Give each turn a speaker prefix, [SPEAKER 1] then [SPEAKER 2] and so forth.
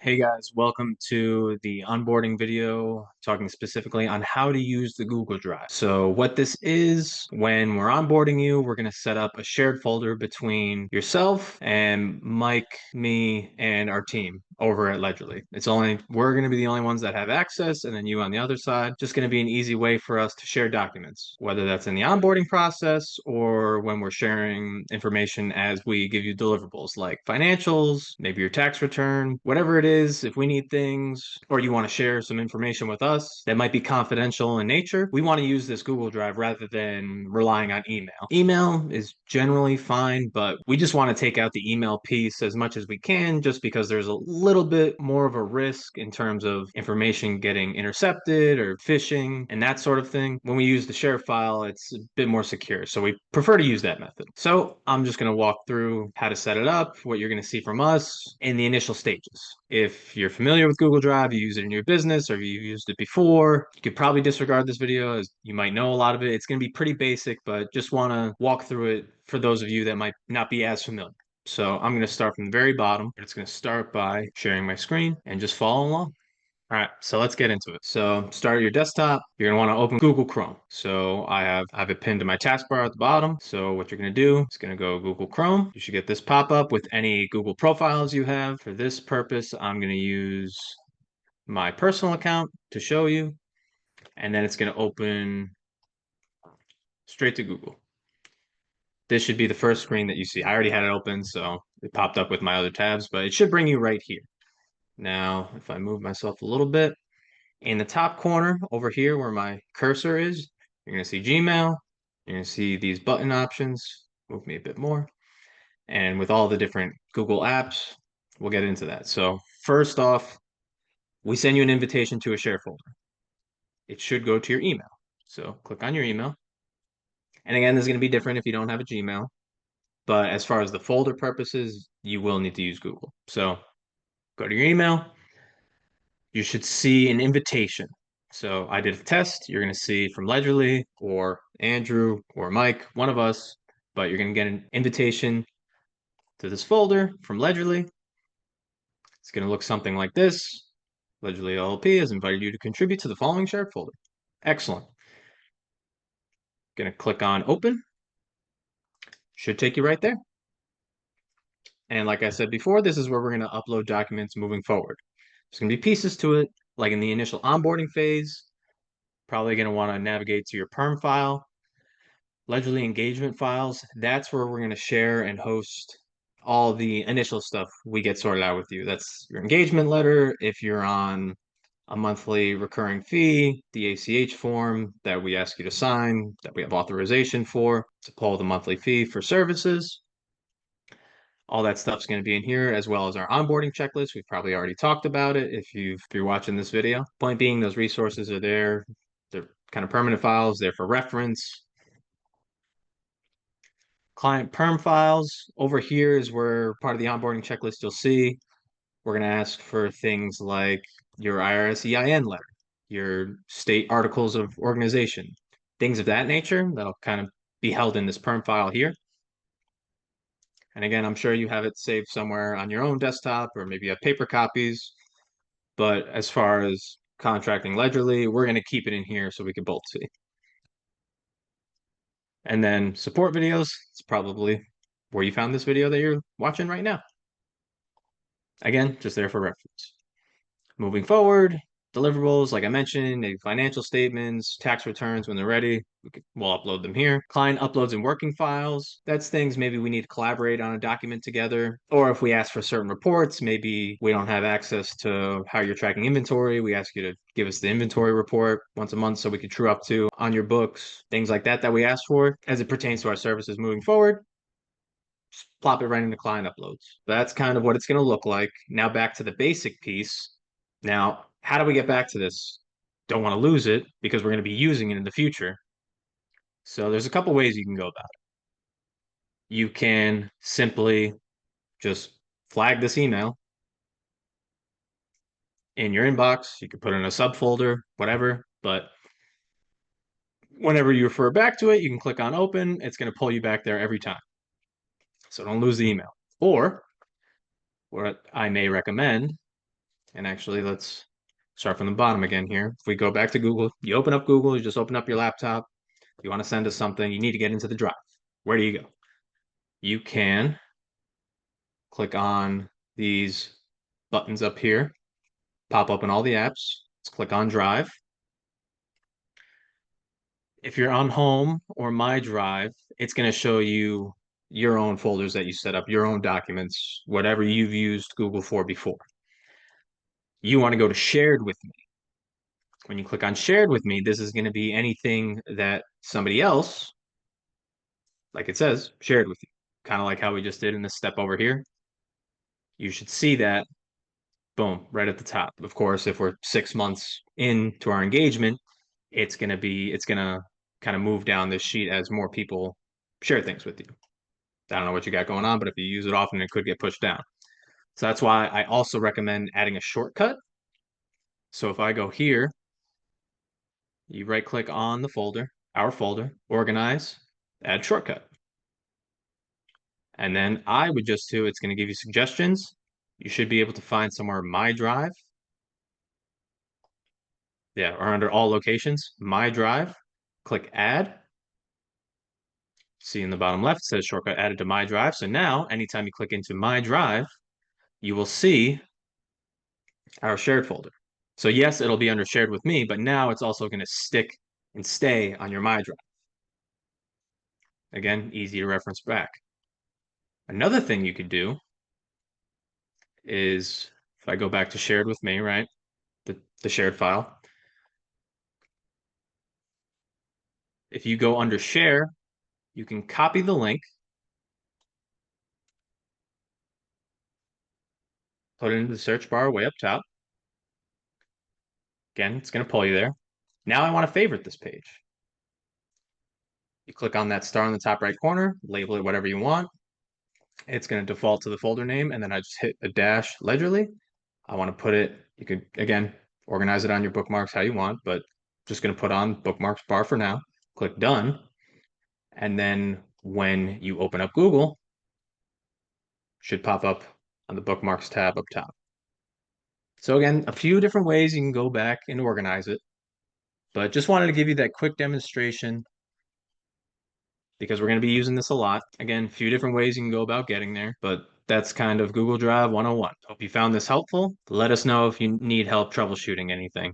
[SPEAKER 1] Hey guys, welcome to the onboarding video talking specifically on how to use the Google Drive. So what this is, when we're onboarding you, we're going to set up a shared folder between yourself and Mike, me, and our team over at Ledgerly. We're going to be the only ones that have access, and then you on the other side. Just going to be an easy way for us to share documents, whether that's in the onboarding process or when we're sharing information as we give you deliverables like financials, maybe your tax return, whatever it is. If we need things or you want to share some information with us that might be confidential in nature, we want to use this Google Drive rather than relying on email. Email is generally fine, but we just want to take out the email piece as much as we can just because there's a little bit more of a risk in terms of information getting intercepted or phishing and that sort of thing. When we use the share file, it's a bit more secure. So we prefer to use that method. So I'm just going to walk through how to set it up, what you're going to see from us in the initial stages. If you're familiar with Google Drive, you use it in your business or you've used it before, you could probably disregard this video as you might know a lot of it. It's going to be pretty basic, but just want to walk through it for those of you that might not be as familiar. So I'm going to start from the very bottom. It's going to start by sharing my screen and just follow along. All right, so let's get into it. So start your desktop. You're gonna want to open Google Chrome. So I have it pinned to my taskbar at the bottom. So what you're gonna do is gonna go Google Chrome. You should get this pop up with any Google profiles you have. For this purpose, I'm gonna use my personal account to show you, and then it's gonna open straight to Google. This should be the first screen that you see. I already had it open, so it popped up with my other tabs, but it should bring you right here. Now, if I move myself a little bit, in the top corner over here where my cursor is, you're going to see Gmail. You're going to see these button options. Move me a bit more. And with all the different Google apps, we'll get into that. So first off, we send you an invitation to a share folder. It should go to your email. So click on your email. And again, this is going to be different if you don't have a Gmail. But as far as the folder purposes, you will need to use Google. So go to your email. You should see an invitation. So I did a test. You're going to see from Ledgerly or Andrew or Mike, one of us, but you're going to get an invitation to this folder from Ledgerly. It's going to look something like this. Ledgerly LLP has invited you to contribute to the following shared folder. Excellent. Going to click on open. Should take you right there. And like I said before, this is where we're going to upload documents moving forward. There's going to be pieces to it, like in the initial onboarding phase. Probably going to want to navigate to your perm file. Ledgerly engagement files, that's where we're going to share and host all the initial stuff we get sorted out with you. That's your engagement letter. If you're on a monthly recurring fee, the ACH form that we ask you to sign, that we have authorization for to pull the monthly fee for services. All that stuff's going to be in here, as well as our onboarding checklist. We've probably already talked about it if you're watching this video. Point being, those resources are there. They're kind of permanent files. They're for reference. Client perm files. Over here is where part of the onboarding checklist you'll see. We're going to ask for things like your IRS EIN letter, your state articles of organization, things of that nature that'll kind of be held in this perm file here. And again, I'm sure you have it saved somewhere on your own desktop or maybe you have paper copies. But as far as contracting Ledgerly, we're going to keep it in here so we can both see. And then support videos, it's probably where you found this video that you're watching right now. Again, just there for reference. Moving forward, deliverables, like I mentioned, maybe financial statements, tax returns when they're ready. We'll upload them here. Client uploads and working files. That's things maybe we need to collaborate on a document together. Or if we ask for certain reports, maybe we don't have access to how you're tracking inventory. We ask you to give us the inventory report once a month so we can true up to on your books, things like that we ask for as it pertains to our services moving forward. Just plop it right into client uploads. That's kind of what it's going to look like. Now back to the basic piece. Now, how do we get back to this? Don't want to lose it because we're going to be using it in the future. So there's a couple ways you can go about it. You can simply just flag this email in your inbox. You can put it in a subfolder, whatever. But whenever you refer back to it, you can click on open. It's going to pull you back there every time. So don't lose the email. Or what I may recommend And actually, let's start from the bottom again here. If we go back to Google, you open up Google, you just open up your laptop. You want to send us something, you need to get into the drive. Where do you go? You can click on these buttons up here, pop open all the apps. Let's click on Drive. If you're on Home or My Drive, it's going to show you your own folders that you set up, your own documents, whatever you've used Google for before. You want to go to Shared with Me. When you click on Shared with Me, this is going to be anything that somebody else, like it says, shared with you. Kind of like how we just did in this step over here. You should see that, boom, right at the top. Of course, if we're 6 months into our engagement, it's gonna kind of move down this sheet as more people share things with you. I don't know what you got going on, but if you use it often, it could get pushed down. So that's why I also recommend adding a shortcut. So if I go here, you right click on the folder, our folder, organize, add shortcut. And then I would just do, it's going to give you suggestions. You should be able to find somewhere My Drive. Yeah, or under all locations, My Drive, click add. See in the bottom left, it says shortcut added to My Drive. So now, anytime you click into My Drive, you will see our shared folder. So yes, it'll be under shared with me, but now it's also going to stick and stay on your My Drive. Again, easy to reference back. Another thing you could do is if I go back to shared with me, right? The shared file. If you go under share, you can copy the link, put it into the search bar way up top. Again, it's going to pull you there. Now I want to favorite this page. You click on that star in the top right corner, label it whatever you want. It's going to default to the folder name, and then I just hit a dash Ledgerly. I want to put it, you could, again, organize it on your bookmarks how you want, but just going to put on bookmarks bar for now. Click done. And then when you open up Google, should pop up on the bookmarks tab up top. So again, a few different ways you can go back and organize it, but just wanted to give you that quick demonstration because we're going to be using this a lot. Again, a few different ways you can go about getting there, but that's kind of Google Drive 101. Hope you found this helpful. Let us know if you need help troubleshooting anything.